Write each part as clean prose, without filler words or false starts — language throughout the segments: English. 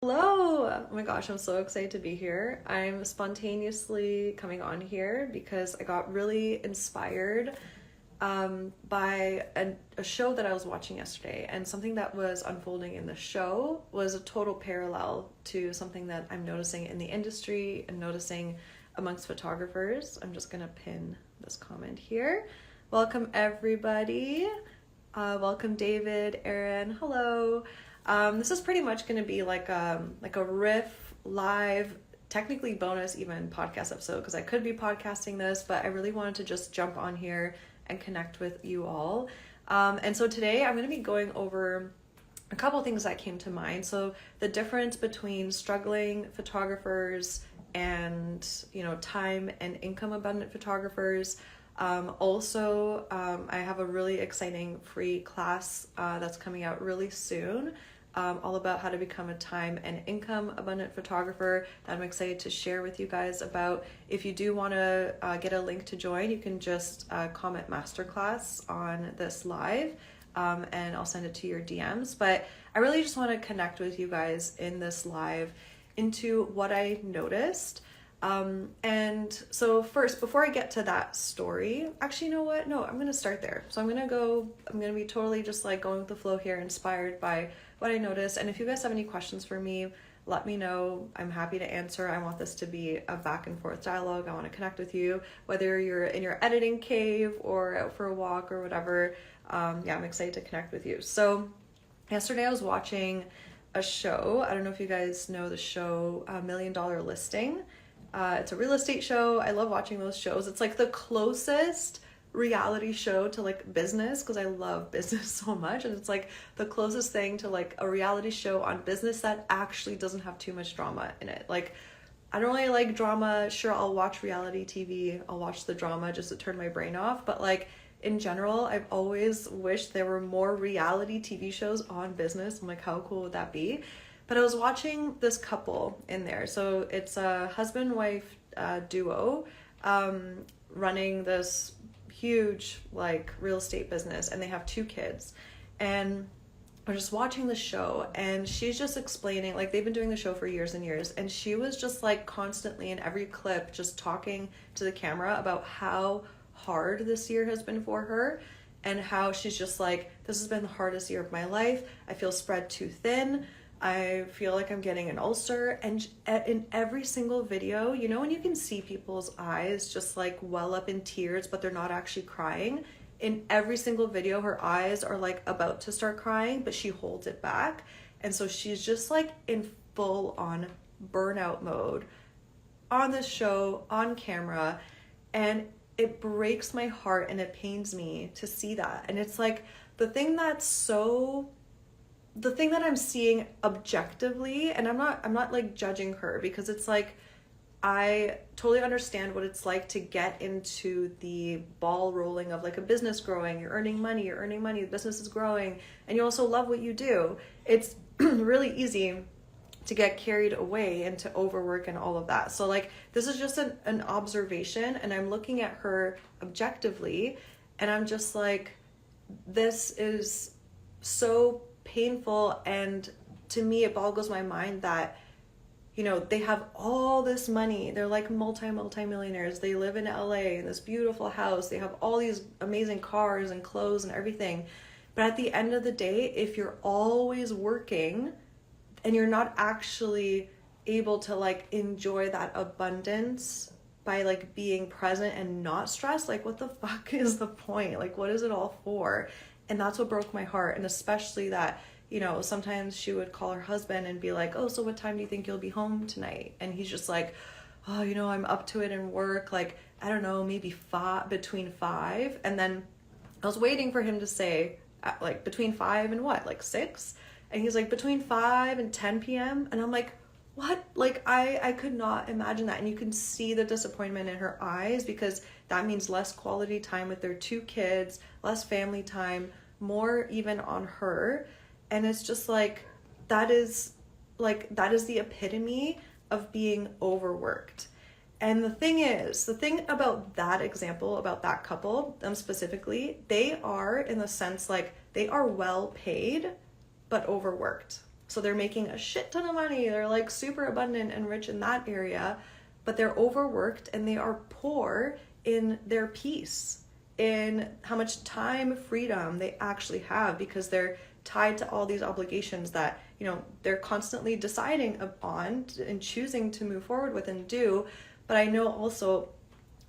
Hello! Oh my gosh, I'm so excited to be here. I'm spontaneously coming on here because I got really inspired by a show that I was watching yesterday, and something that was unfolding in the show was a total parallel to something that I'm noticing in the industry and noticing amongst photographers. I'm just gonna pin this comment here. Welcome everybody. Welcome David, Aaron, hello. This is pretty much going to be like a riff live, technically bonus even podcast episode, because I could be podcasting this, but I really wanted to just jump on here and connect with you all. And so today I'm going to be going over a couple things that came to mind. So the difference between struggling photographers and, time and income abundant photographers. I have a really exciting free class that's coming out really soon, all about how to become a time and income abundant photographer that I'm excited to share with you guys about. If you do want to get a link to join, you can just comment masterclass on this live, and I'll send it to your DMs. But I really just want to connect with you guys in this live into what I noticed. And so first, before I get to that story, actually, you know what? No, I'm going to start there. So I'm going to be totally just like going with the flow here, inspired by what I noticed. And if you guys have any questions for me, let me know. I'm happy to answer. I want this to be a back and forth dialogue. I want to connect with you, whether you're in your editing cave or out for a walk or whatever. I'm excited to connect with you. So yesterday I was watching a show. I don't know if you guys know the show, $1 Million Listing. It's a real estate show. I love watching those shows. It's like the closest reality show to like business, because I love business so much, and it's like the closest thing to like a reality show on business that actually doesn't have too much drama in it. Like, I don't really like drama. Sure, I'll watch reality TV. I'll watch the drama just to turn my brain off. But like in general, I've always wished there were more reality TV shows on business. I'm like, how cool would that be? But I was watching this couple in there. So it's a husband-wife duo running this huge like real estate business, and they have 2 kids. And I'm just watching the show, and she's just explaining, like, they've been doing the show for years and years, and she was just like constantly in every clip just talking to the camera about how hard this year has been for her, and how she's just like, this has been the hardest year of my life. I feel spread too thin. I feel like I'm getting an ulcer. And in every single video, when you can see people's eyes just like well up in tears, but they're not actually crying. In every single video, her eyes are like about to start crying, but she holds it back. And so she's just like in full on burnout mode on this show, on camera. And it breaks my heart and it pains me to see that. And it's like the thing that I'm seeing objectively, and I'm not like judging her, because it's like, I totally understand what it's like to get into the ball rolling of like a business growing. You're earning money, the business is growing, and you also love what you do. It's really easy to get carried away and to overwork and all of that. So like, this is just an observation, and I'm looking at her objectively, and I'm just like, this is so painful. And to me, it boggles my mind that they have all this money. They're like multi-millionaires. They live in LA in this beautiful house. They have all these amazing cars and clothes and everything. But at the end of the day, if you're always working and you're not actually able to like enjoy that abundance by like being present and not stressed, like what the fuck is the point? Like, what is it all for? And that's what broke my heart. And especially that, sometimes she would call her husband and be like, oh, so what time do you think you'll be home tonight? And he's just like, oh, I'm up to it in work. Like, I don't know, maybe between 5. And then I was waiting for him to say like between 5 and what, like 6? And he's like, between 5 and 10 p.m. And I'm like, what? Like, I could not imagine that. And you can see the disappointment in her eyes, because that means less quality time with their 2 kids, less family time, more even on her. And it's just like, that is the epitome of being overworked. And the thing about that example, about that couple, them specifically, they are, in the sense, like, they are well paid, but overworked. So they're making a shit ton of money. They're like super abundant and rich in that area, but they're overworked and they are poor in their peace, in how much time freedom they actually have, because they're tied to all these obligations that, you know, they're constantly deciding upon and choosing to move forward with and do. But I know also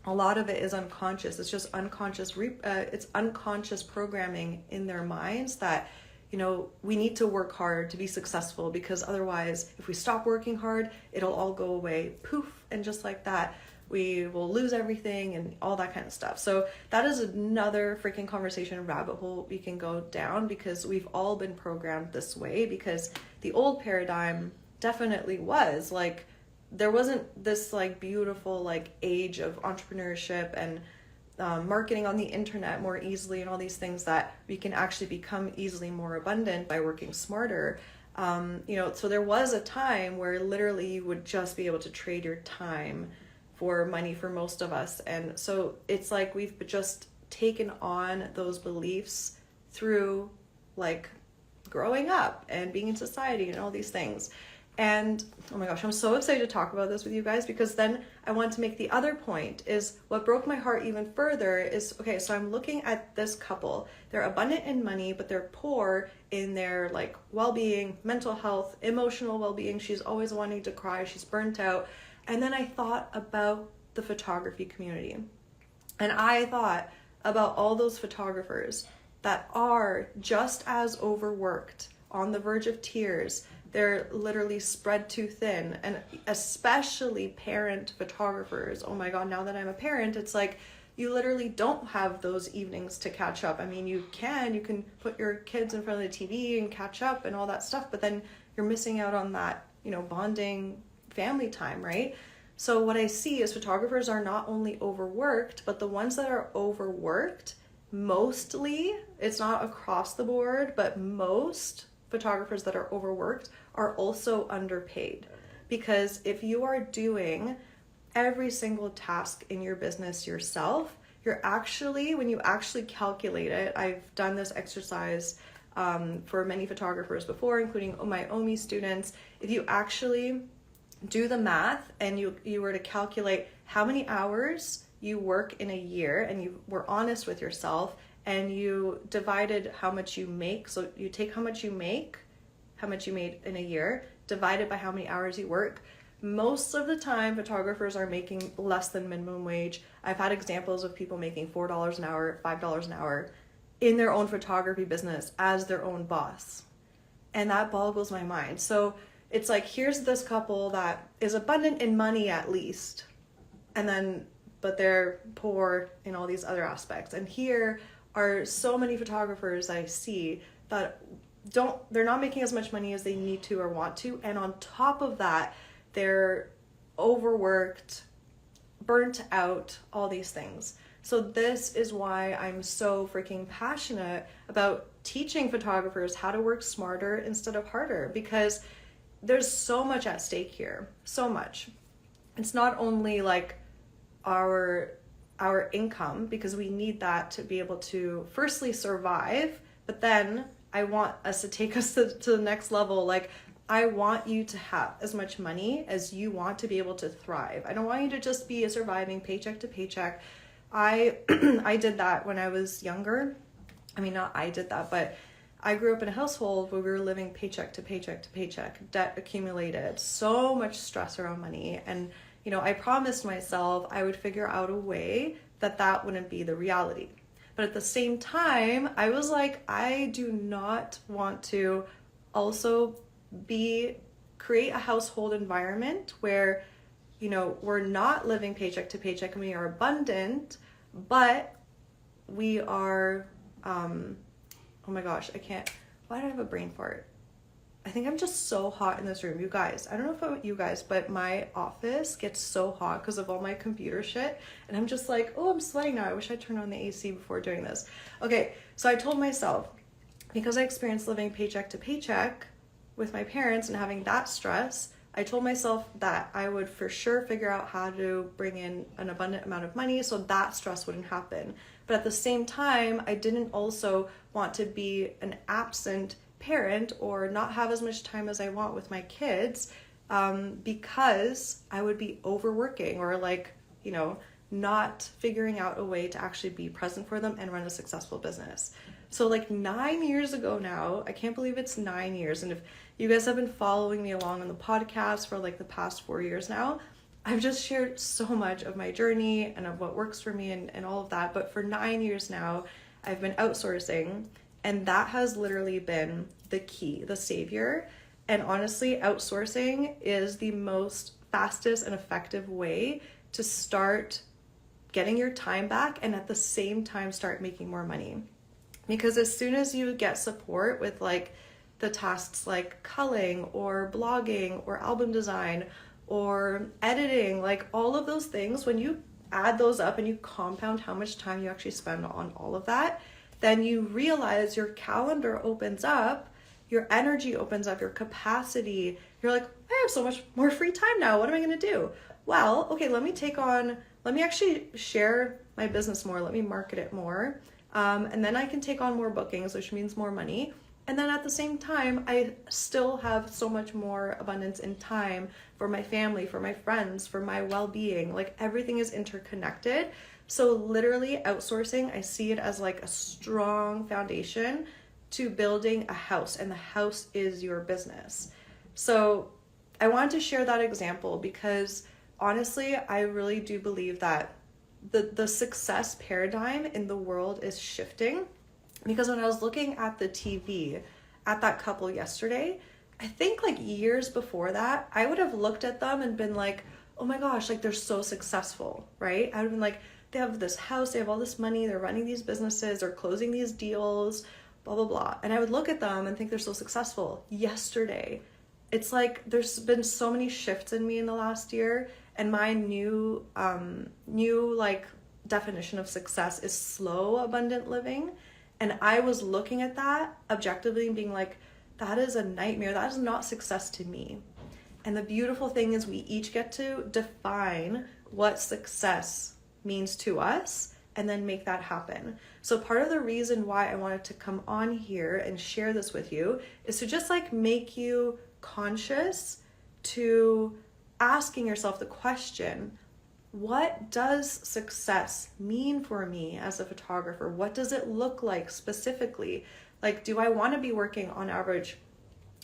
a lot of it is unconscious. It's just unconscious, it's unconscious programming in their minds that, you know, we need to work hard to be successful, because otherwise, if we stop working hard, it'll all go away, poof, and just like that, we will lose everything and all that kind of stuff. So that is another freaking conversation rabbit hole we can go down, because we've all been programmed this way, because the old paradigm definitely was like, there wasn't this like beautiful like age of entrepreneurship and marketing on the internet more easily and all these things that we can actually become easily more abundant by working smarter. You know, so there was a time where literally you would just be able to trade your time for money for most of us. And so it's like we've just taken on those beliefs through like growing up and being in society and all these things. And oh my gosh, I'm so excited to talk about this with you guys, because then I want to make the other point is what broke my heart even further is, okay, so I'm looking at this couple. They're abundant in money, but they're poor in their like well-being, mental health, emotional well-being. She's always wanting to cry. She's burnt out. And then I thought about the photography community. And I thought about all those photographers that are just as overworked, on the verge of tears. They're literally spread too thin, and especially parent photographers. Oh my God, now that I'm a parent, it's like you literally don't have those evenings to catch up. I mean, you can put your kids in front of the TV and catch up and all that stuff, but then you're missing out on that, you know, bonding family time, right? So what I see is photographers are not only overworked, but the ones that are overworked, mostly, it's not across the board, but most photographers that are overworked are also underpaid. Because if you are doing every single task in your business yourself, you're actually, when you actually calculate it, I've done this exercise for many photographers before, including my OMI students. If you actually do the math and you were to calculate how many hours you work in a year, and you were honest with yourself, and you divided how much you make. So you take how much you make, how much you made in a year, divided by how many hours you work. Most of the time, photographers are making less than minimum wage. I've had examples of people making $4 an hour, $5 an hour in their own photography business as their own boss. And that boggles my mind. So it's like, here's this couple that is abundant in money at least, but they're poor in all these other aspects. And here are so many photographers I see that they're not making as much money as they need to or want to. And on top of that, they're overworked, burnt out, all these things. So this is why I'm so freaking passionate about teaching photographers how to work smarter instead of harder, because there's so much at stake here, so much. It's not only like our income, because we need that to be able to firstly survive, but then I want us to take us to the next level. Like, I want you to have as much money as you want to be able to thrive. I don't want you to just be surviving paycheck to paycheck. I did that when I was younger. I mean, not I did that, but I grew up in a household where we were living paycheck to paycheck to paycheck. Debt accumulated, so much stress around money. And, you know, I promised myself I would figure out a way that wouldn't be the reality. But at the same time, I was like, I do not want to also create a household environment where, you know, we're not living paycheck to paycheck and we are abundant, but we are, oh my gosh, why do I have a brain fart? I think I'm just so hot in this room. You guys, I don't know about you guys, but my office gets so hot because of all my computer shit. And I'm just like, oh, I'm sweating now. I wish I turned on the AC before doing this. Okay, so I told myself, because I experienced living paycheck to paycheck with my parents and having that stress, I told myself that I would for sure figure out how to bring in an abundant amount of money so that stress wouldn't happen. But at the same time, I didn't also want to be an absent parent or not have as much time as I want with my kids, because I would be overworking or like, you know, not figuring out a way to actually be present for them and run a successful business. So like 9 years ago now, I can't believe it's 9 years. And if you guys have been following me along on the podcast for like the past 4 years now, I've just shared so much of my journey and of what works for me and all of that. But for 9 years now, I've been outsourcing, and that has literally been the key, the savior. And honestly, outsourcing is the most fastest and effective way to start getting your time back and at the same time start making more money. Because as soon as you get support with like the tasks like culling or blogging or album design or editing, like all of those things, when you add those up and you compound how much time you actually spend on all of that, then you realize your calendar opens up, your energy opens up, your capacity. You're like, I have so much more free time now. What am I going to do? Well, okay, let me actually share my business more. Let me market it more. And then I can take on more bookings, which means more money. And then at the same time, I still have so much more abundance in time for my family, for my friends, for my well-being. Like everything is interconnected. So literally outsourcing, I see it as like a strong foundation to building a house, and the house is your business. So I wanted to share that example because honestly, I really do believe that the success paradigm in the world is shifting. Because when I was looking at the TV at that couple yesterday, I think like years before that, I would have looked at them and been like, oh my gosh, like they're so successful, right? I would have been like, they have this house, they have all this money, they're running these businesses, they're closing these deals, blah, blah, blah. And I would look at them and think they're so successful. Yesterday, it's like there's been so many shifts in me in the last year, and my new like definition of success is slow, abundant living. And I was looking at that objectively and being like, that is a nightmare. That is not success to me. And the beautiful thing is we each get to define what success means to us and then make that happen. So part of the reason why I wanted to come on here and share this with you is to just like make you conscious to asking yourself the question, what does success mean for me as a photographer? What does it look like specifically? Like, do I want to be working on average,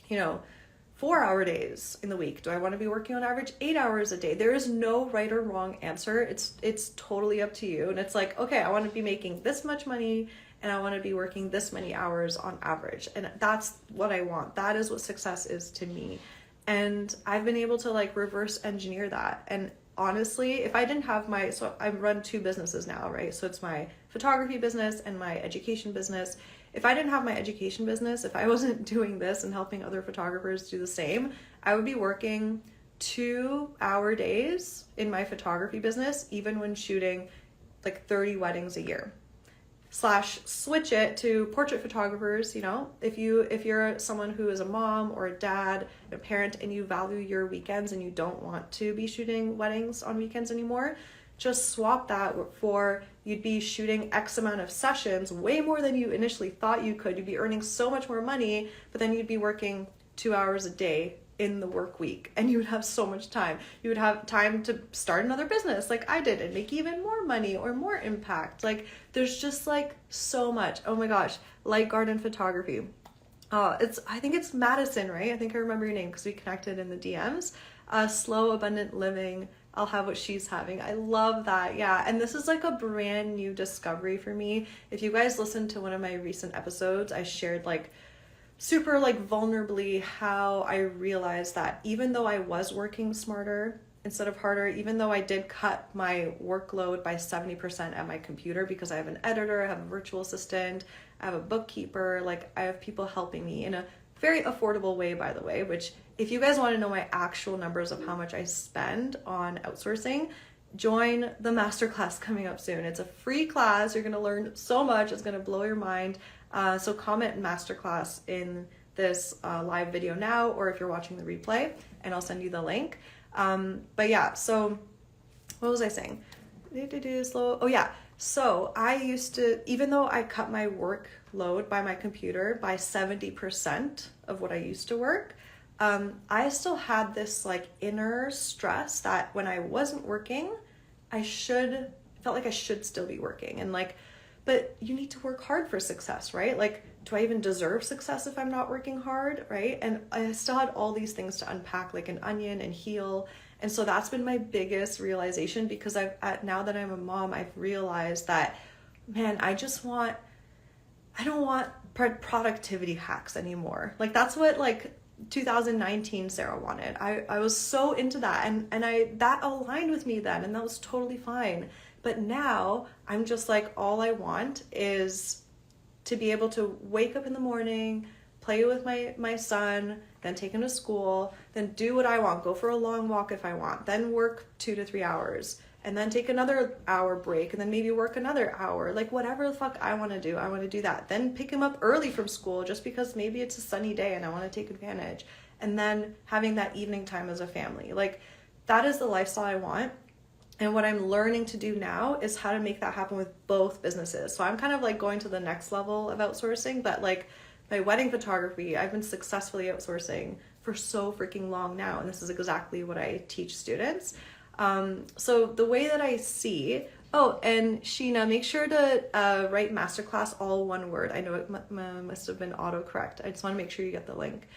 4-hour days in the week? Do I want to be working on average 8 hours a day? There is no right or wrong answer. It's totally up to you. And it's like, okay, I want to be making this much money and I want to be working this many hours on average. And that's what I want. That is what success is to me. And I've been able to like reverse engineer that. And honestly, if I didn't have so I run 2 businesses now, right? So it's my photography business and my education business. If I didn't have my education business, if I wasn't doing this and helping other photographers do the same, I would be working 2-hour days in my photography business, even when shooting like 30 weddings a year. / switch it to portrait photographers. If you're someone who is a mom or a dad, a parent, and you value your weekends and you don't want to be shooting weddings on weekends anymore, just swap that for you'd be shooting X amount of sessions, way more than you initially thought you could. You'd be earning so much more money, but then you'd be working 2 hours a day in the work week, and you would have so much time. You would have time to start another business like I did and make even more money or more impact. Like there's just like so much. Oh my gosh, Light Garden Photography. I think it's Madison, right? I think I remember your name because we connected in the DMs. Slow, abundant living. I'll have what she's having. I love that. Yeah. And this is like a brand new discovery for me. If you guys listened to one of my recent episodes, I shared like super like vulnerably how I realized that even though I was working smarter instead of harder, even though I did cut my workload by 70% at my computer because I have an editor, I have a virtual assistant, I have a bookkeeper, like I have people helping me in a very affordable way, by the way, which if you guys want to know my actual numbers of how much I spend on outsourcing, join the masterclass coming up soon. It's a free class. You're going to learn so much. It's going to blow your mind. So comment masterclass in this live video now, or if you're watching the replay, and I'll send you the link. But yeah, so what was I saying? Slow. Oh yeah. So I used to, even though I cut my work workload by my computer by 70% of what I used to work, I still had this like inner stress that when I wasn't working, felt like I should still be working. And like, but you need to work hard for success, right? Like, do I even deserve success if I'm not working hard, right? And I still had all these things to unpack like an onion and heal. And so that's been my biggest realization, because now that I'm a mom, I've realized that, man, I don't want productivity hacks anymore. Like that's what like 2019 Sarah wanted. I was so into that, and that aligned with me then, and that was totally fine. But now I'm just like, all I want is to be able to wake up in the morning, play with my son, then take him to school, then do what I want, go for a long walk if I want, then work 2 to 3 hours, and then take another hour break, and then maybe work another hour. Like whatever the fuck I want to do, I want to do that. Then pick him up early from school just because maybe it's a sunny day and I want to take advantage. And then having that evening time as a family. Like that is the lifestyle I want. And what I'm learning to do now is how to make that happen with both businesses. So I'm kind of like going to the next level of outsourcing, but like my wedding photography, I've been successfully outsourcing for so freaking long now. And this is exactly what I teach students. So the way that I see, and Sheena, make sure to write masterclass all one word. I know it must have been autocorrect. I just want to make sure you get the link.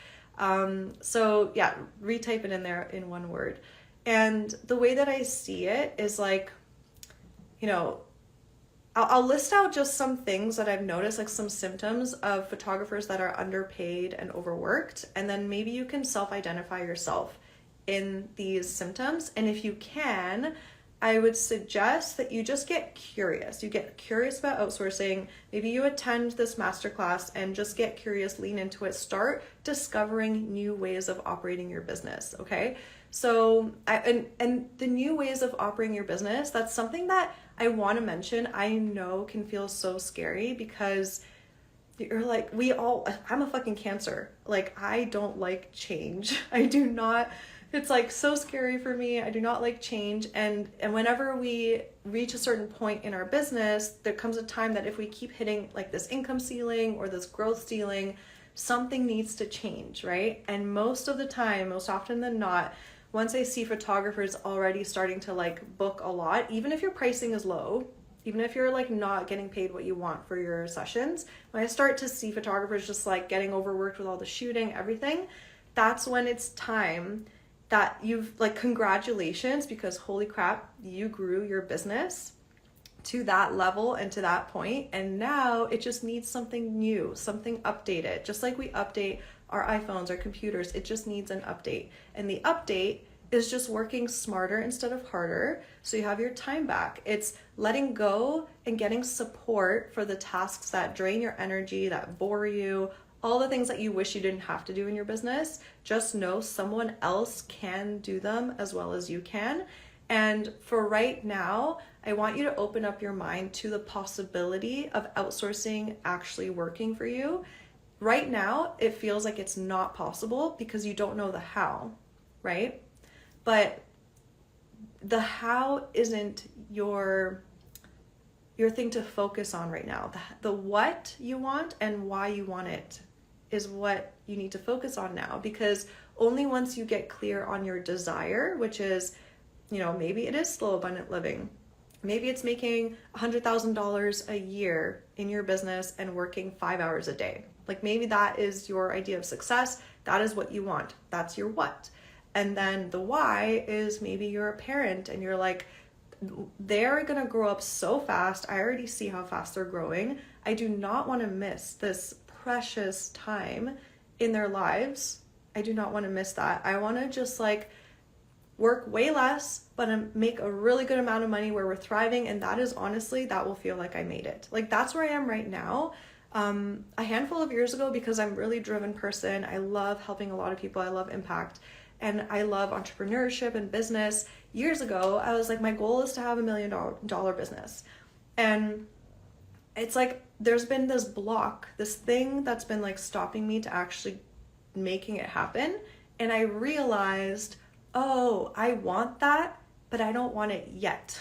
So yeah, retype it in there in one word. And the way that I see it is like, I'll list out just some things that I've noticed, like some symptoms of photographers that are underpaid and overworked. And then maybe you can self-identify yourself in these symptoms. And if you can, I would suggest that you just get curious. You get curious about outsourcing. Maybe you attend this masterclass and just get curious, lean into it, start discovering new ways of operating your business, okay? So, and the new ways of operating your business, that's something that I want to mention. I know can feel so scary because you're like, I'm a fucking Cancer. Like, I don't like change. I do not. It's like so scary for me. I do not like change. And whenever we reach a certain point in our business, there comes a time that if we keep hitting like this income ceiling or this growth ceiling, something needs to change, right? And most of the time, most often than not, once I see photographers already starting to like book a lot, even if your pricing is low, even if you're like not getting paid what you want for your sessions, when I start to see photographers just like getting overworked with all the shooting, everything, that's when it's time that you've like, congratulations, because holy crap, you grew your business to that level and to that point. And now it just needs something new, something updated. Just like we update our iPhones, our computers, it just needs an update. And the update is just working smarter instead of harder, so you have your time back. It's letting go and getting support for the tasks that drain your energy, that bore you, all the things that you wish you didn't have to do in your business. Just know someone else can do them as well as you can. And for right now, I want you to open up your mind to the possibility of outsourcing actually working for you. Right now, it feels like it's not possible because you don't know the how, right? But the how isn't your thing to focus on right now. The what you want and why you want it is what you need to focus on now, because only once you get clear on your desire, which is, maybe it is slow, abundant living. Maybe it's making $100,000 a year in your business and working 5 hours a day. Like maybe that is your idea of success. That is what you want. That's your what. And then the why is maybe you're a parent and you're like, they're going to grow up so fast. I already see how fast they're growing. I do not want to miss this precious time in their lives. I do not want to miss that. I want to just like work way less, but make a really good amount of money where we're thriving. And that is honestly, that will feel like I made it. Like that's where I am right now. A handful of years ago, because I'm a really driven person, I love helping a lot of people. I love impact and I love entrepreneurship and business. Years ago, I was like, my goal is to have $1 million business. And it's like, there's been this block, this thing that's been like stopping me to actually making it happen. And I realized, oh, I want that, but I don't want it yet.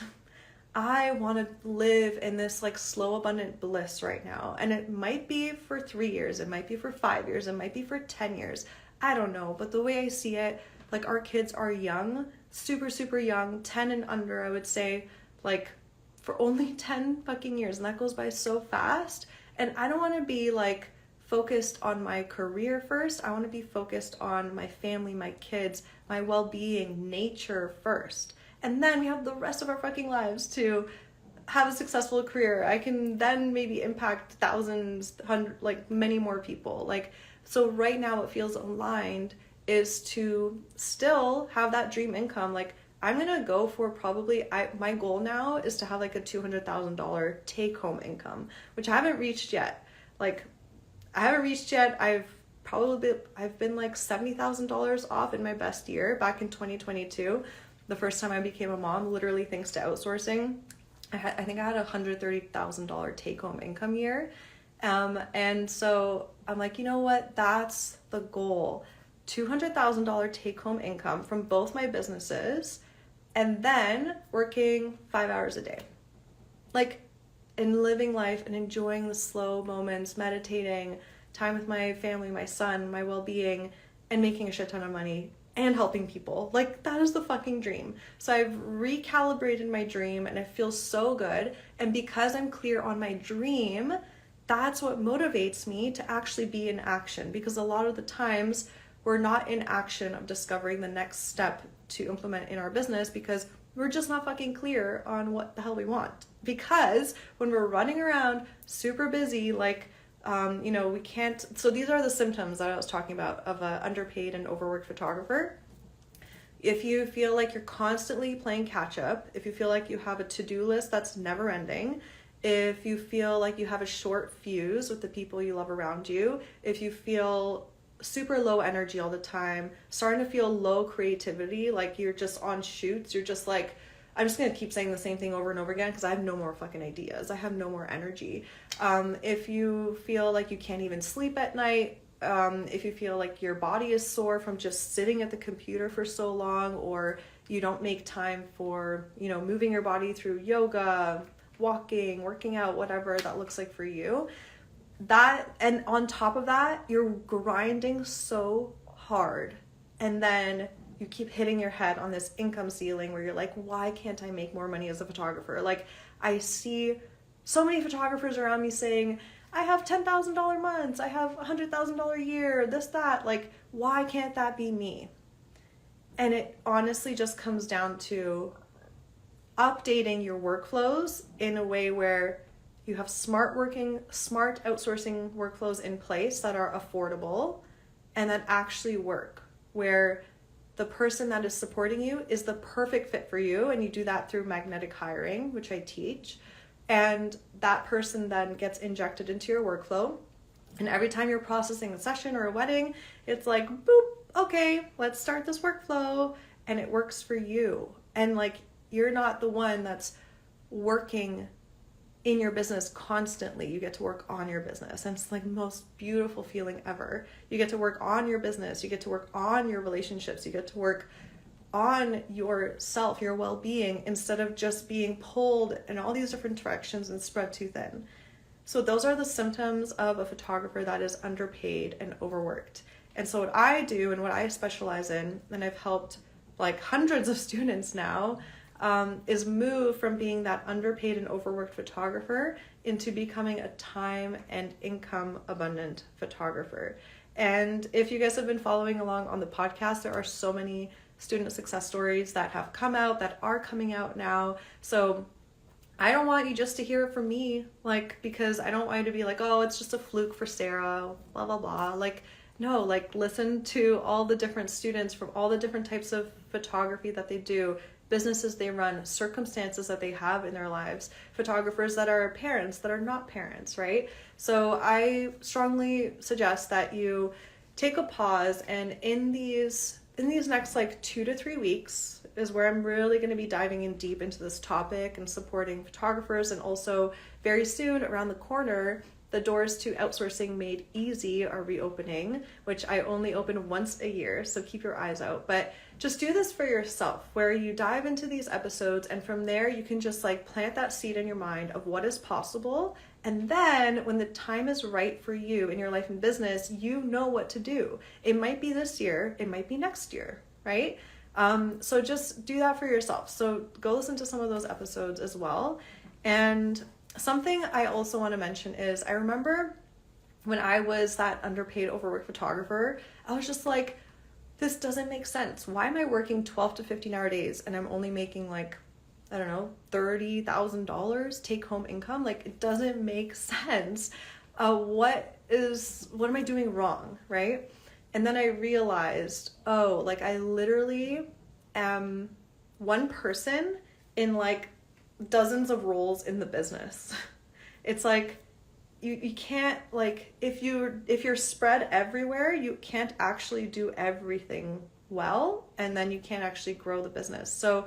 I want to live in this like slow, abundant bliss right now. And it might be for 3 years, it might be for 5 years, it might be for 10 years. I don't know. But the way I see it, like our kids are young, super, super young, 10 and under, I would say, like for only 10 fucking years. And that goes by so fast. And I don't want to be like focused on my career first. I want to be focused on my family, my kids, my well-being, nature first. And then we have the rest of our fucking lives to have a successful career. I can then maybe impact thousands, hundred, like many more people. Like, so right now what feels aligned is to still have that dream income. Like I'm going to go for my goal now is to have like a $200,000 take home income, which I haven't reached yet. I've been like $70,000 off in my best year back in 2022. The first time I became a mom, literally thanks to outsourcing. I think I had a $130,000 take home income year. And so I'm like, you know what? That's the goal. $200,000 take home income from both my businesses and then working 5 hours a day. Like, and living life and enjoying the slow moments, meditating, time with my family, my son, my well-being, and making a shit ton of money and helping people. Like that is the fucking dream. So I've recalibrated my dream and it feels so good. And because I'm clear on my dream, that's what motivates me to actually be in action, because a lot of the times we're not in action of discovering the next step to implement in our business because we're just not fucking clear on what the hell we want. Because when we're running around super busy, like, we can't. So these are the symptoms that I was talking about of an underpaid and overworked photographer. If you feel like you're constantly playing catch up, if you feel like you have a to-do list that's never ending, if you feel like you have a short fuse with the people you love around you, if you feel super low energy all the time, starting to feel low creativity, like you're just on shoots, you're just like, I'm just going to keep saying the same thing over and over again because I have no more fucking ideas. I have no more energy. If you feel like you can't even sleep at night, if you feel like your body is sore from just sitting at the computer for so long, or you don't make time for, moving your body through yoga, walking, working out, whatever that looks like for you, and on top of that, you're grinding so hard. And then you keep hitting your head on this income ceiling where you're like, why can't I make more money as a photographer? Like I see so many photographers around me saying, I have $10,000 months, I have $100,000 a year, this, that, like, why can't that be me? And it honestly just comes down to updating your workflows in a way where you have smart outsourcing workflows in place that are affordable and that actually work, where the person that is supporting you is the perfect fit for you, and you do that through magnetic hiring, which I teach, and that person then gets injected into your workflow, and every time you're processing a session or a wedding, it's like, boop, okay, let's start this workflow, and it works for you. And like, you're not the one that's working in your business constantly. You get to work on your business, and it's like the most beautiful feeling ever. You get to work on your business, you get to work on your relationships, you get to work on yourself, your well-being, instead of just being pulled in all these different directions and spread too thin. So those are the symptoms of a photographer that is underpaid and overworked. And so what I do and what I specialize in, and I've helped like hundreds of students now, is move from being that underpaid and overworked photographer into becoming a time and income abundant photographer. And if you guys have been following along on the podcast, there are so many student success stories that have come out, that are coming out now. So I don't want you just to hear it from me, like, because I don't want you to be like, oh, it's just a fluke for Sarah, blah, blah, blah. Like, no, like, listen to all the different students from all the different types of photography that they do, businesses they run, circumstances that they have in their lives, photographers that are parents, that are not parents, right? So I strongly suggest that you take a pause, and in these next like 2 to 3 weeks is where I'm really going to be diving in deep into this topic and supporting photographers. And also very soon around the corner, The doors to outsourcing made easy are reopening, which I only open once a year, so keep your eyes out. But just do this for yourself, where you dive into these episodes, and from there you can just like plant that seed in your mind of what is possible. And then when the time is right for you in your life and business, you know what to do. It might be this year, it might be next year, right? So just do that for yourself. So go listen to some of those episodes as well. And something I also want to mention is, I remember when I was that underpaid, overworked photographer, I was just like, this doesn't make sense. Why am I working 12 to 15-hour days and I'm only making like, I don't know, $30,000 take home income? Like, it doesn't make sense. What am I doing wrong, right? And then I realized, oh, like I literally am one person in like dozens of roles in the business. It's like you can't, like, if you're spread everywhere, you can't actually do everything well, and then you can't actually grow the business. So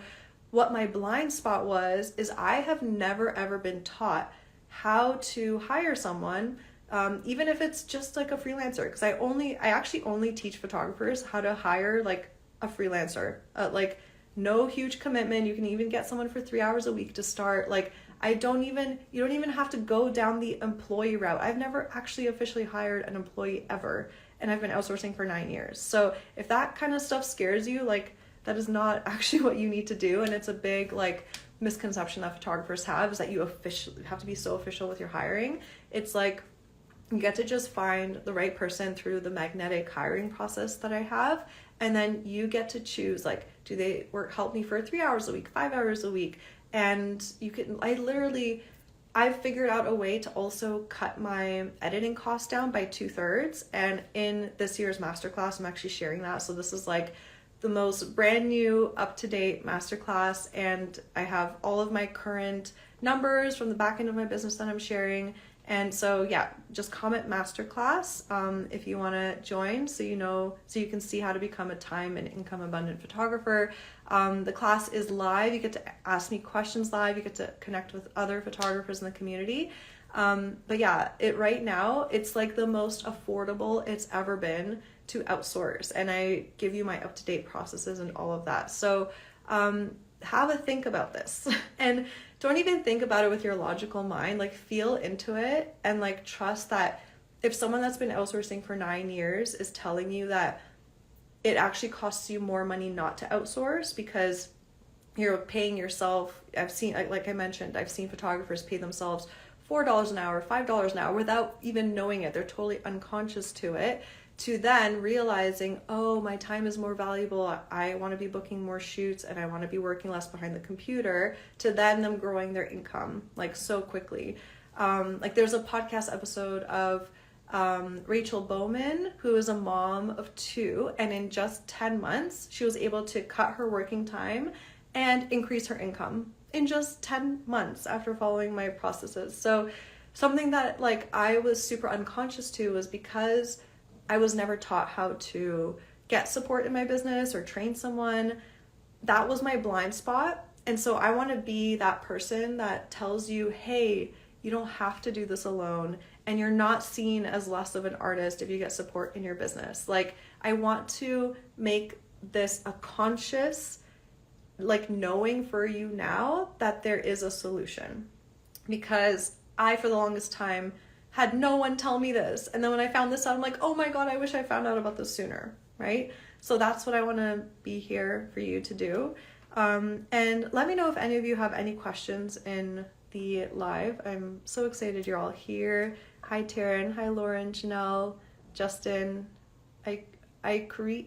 what my blind spot was is I have never ever been taught how to hire someone, even if it's just like a freelancer, because I actually only teach photographers how to hire like a freelancer, like no huge commitment. You can even get someone for 3 hours a week to start. Like, you don't even have to go down the employee route. I've never actually officially hired an employee ever, and I've been outsourcing for 9 years. So if that kind of stuff scares you, like, that is not actually what you need to do. And it's a big like misconception that photographers have, is that you officially have to be so official with your hiring. It's like, you get to just find the right person through the magnetic hiring process that I have. And then you get to choose, like, do they help me for 3 hours a week, 5 hours a week? And I've figured out a way to also cut my editing costs down by 2/3. And in this year's masterclass, I'm actually sharing that. So this is like the most brand new, up-to-date masterclass. And I have all of my current numbers from the back end of my business that I'm sharing. And so, yeah, just comment masterclass if you want to join, so you can see how to become a time and income abundant photographer. The class is live. You get to ask me questions live. You get to connect with other photographers in the community. But yeah, right now, it's like the most affordable it's ever been to outsource. And I give you my up-to-date processes and all of that. So have a think about this. And don't even think about it with your logical mind. Like, feel into it and like trust that if someone that's been outsourcing for 9 years is telling you that it actually costs you more money not to outsource because you're paying yourself. Like I mentioned, I've seen photographers pay themselves $4 an hour, $5 an hour without even knowing it. They're totally unconscious to it, to then realizing, oh, my time is more valuable. I want to be booking more shoots and I want to be working less behind the computer, to then them growing their income like so quickly. Like there's a podcast episode of Rachel Bowman, who is a mom of 2, and in just 10 months, she was able to cut her working time and increase her income in just 10 months after following my processes. So something that like I was super unconscious to was because I was never taught how to get support in my business or train someone. That was my blind spot. And so I want to be that person that tells you, hey, you don't have to do this alone. And you're not seen as less of an artist if you get support in your business. Like, I want to make this a conscious, like, knowing for you now that there is a solution. Because I, for the longest time, had no one tell me this. And then when I found this out, I'm like, oh my God, I wish I found out about this sooner, right? So that's what I want to be here for you to do. And let me know if any of you have any questions in the live. I'm so excited you're all here. Hi, Taryn. Hi, Lauren, Janelle, Justin, Akriti.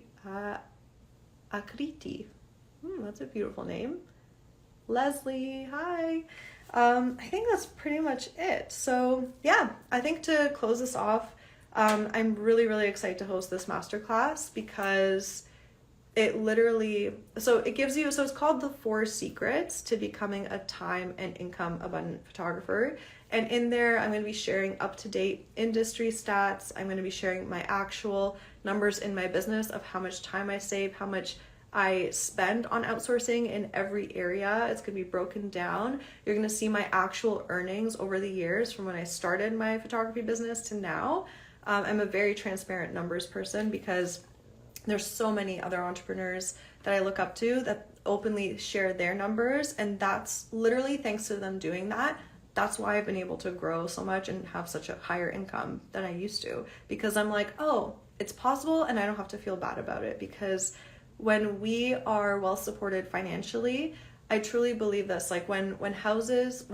That's a beautiful name. Leslie, hi. I think that's pretty much it. So yeah, I think to close this off, I'm really, really excited to host this masterclass because it literally, so it's called the 4 secrets to becoming a time and income abundant photographer. And in there, I'm going to be sharing up-to-date industry stats. I'm going to be sharing my actual numbers in my business of how much time I save, how much I spend on outsourcing in every area. It's going to be broken down. You're going to see my actual earnings over the years from when I started my photography business to now. I'm a very transparent numbers person because there's so many other entrepreneurs that I look up to that openly share their numbers. And that's literally thanks to them doing that. That's why I've been able to grow so much and have such a higher income than I used to, because I'm like, oh, it's possible and I don't have to feel bad about it. Because when we are well supported financially, I truly believe this, like when families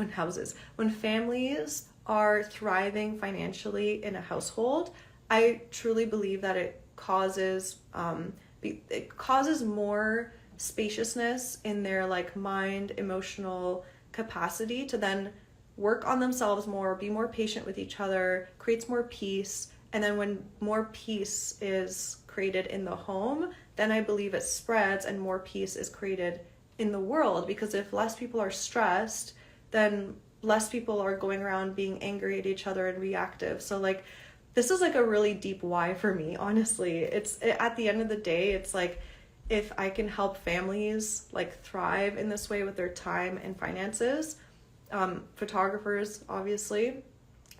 are thriving financially in a household, I truly believe that it causes more spaciousness in their like mind, emotional capacity to then work on themselves more, be more patient with each other, creates more peace. And then when more peace is created in the home, then I believe it spreads and more peace is created in the world. Because if less people are stressed, then less people are going around being angry at each other and reactive. So like, this is like a really deep why for me, honestly. At the end of the day, it's like, if I can help families like thrive in this way with their time and finances, photographers, obviously,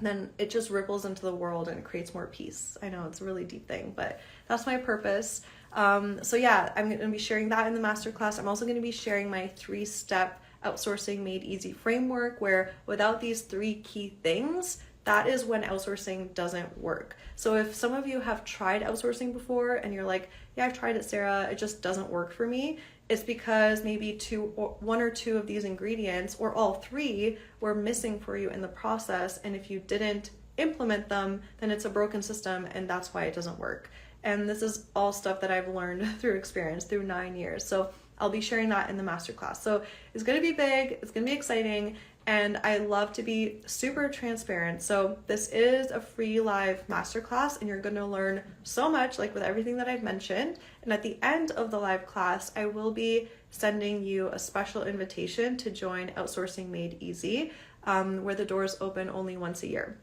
then it just ripples into the world and it creates more peace. I know it's a really deep thing, but that's my purpose. So yeah, I'm going to be sharing that in the masterclass. I'm also going to be sharing my 3-step outsourcing made easy framework, where without these 3 key things, that is when outsourcing doesn't work. So if some of you have tried outsourcing before and you're like, yeah, I've tried it, Sarah, it just doesn't work for me, it's because maybe 1 or 2 of these ingredients, or all 3, were missing for you in the process. And if you didn't implement them, then it's a broken system, and that's why it doesn't work. And this is all stuff that I've learned through experience, through 9 years. So I'll be sharing that in the masterclass. So it's going to be big, it's going to be exciting, and I love to be super transparent. So this is a free live masterclass, and you're going to learn so much, like with everything that I've mentioned. And at the end of the live class, I will be sending you a special invitation to join Outsourcing Made Easy, where the doors open only once a year.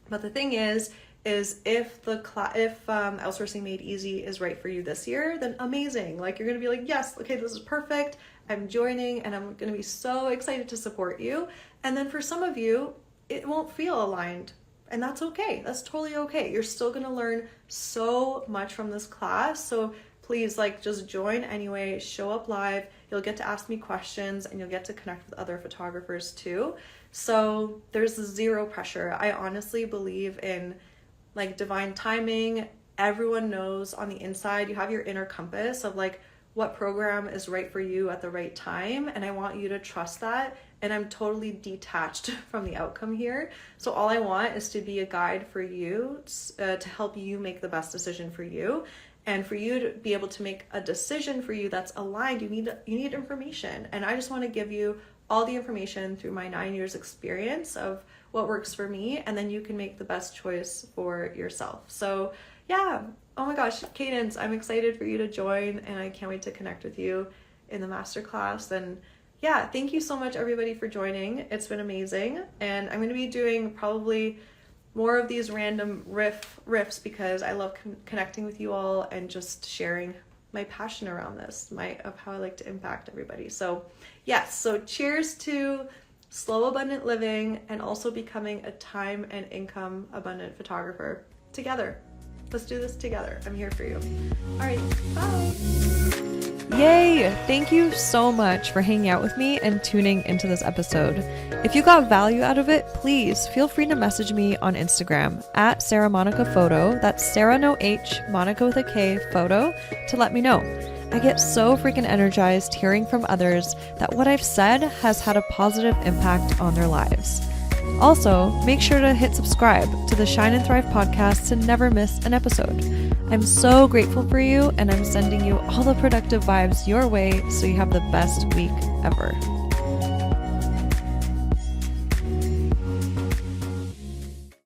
But the thing is if Outsourcing Made Easy is right for you this year, then amazing. Like, you're going to be like, yes, okay, this is perfect. I'm joining and I'm going to be so excited to support you. And then for some of you, it won't feel aligned, and that's okay. That's totally okay. You're still going to learn so much from this class. So please, like, just join anyway, show up live. You'll get to ask me questions and you'll get to connect with other photographers too. So there's 0 pressure. I honestly believe in like divine timing. Everyone knows on the inside, you have your inner compass of like what program is right for you at the right time. And I want you to trust that. And I'm totally detached from the outcome here. So all I want is to be a guide for you, to help you make the best decision for you. And for you to be able to make a decision for you that's aligned, you need information. And I just want to give you all the information through my 9 years experience of what works for me, and then you can make the best choice for yourself. So yeah, oh my gosh, Cadence, I'm excited for you to join, and I can't wait to connect with you in the masterclass. And yeah, thank you so much everybody for joining. It's been amazing. And I'm going to be doing probably more of these random riffs because I love connecting with you all and just sharing my passion around this, of how I like to impact everybody. So yes, so cheers to slow abundant living and also becoming a time and income abundant photographer together. Let's do this together. I'm here for you. All right, bye. Yay! Thank you so much for hanging out with me and tuning into this episode. If you got value out of it, please feel free to message me on Instagram at Sarah Monica Photo. That's Sarah no H, Monica with a K, photo, to let me know. I get so freaking energized hearing from others that what I've said has had a positive impact on their lives. Also, make sure to hit subscribe to the Shine and Thrive podcast to never miss an episode. I'm so grateful for you, and I'm sending you all the productive vibes your way so you have the best week ever.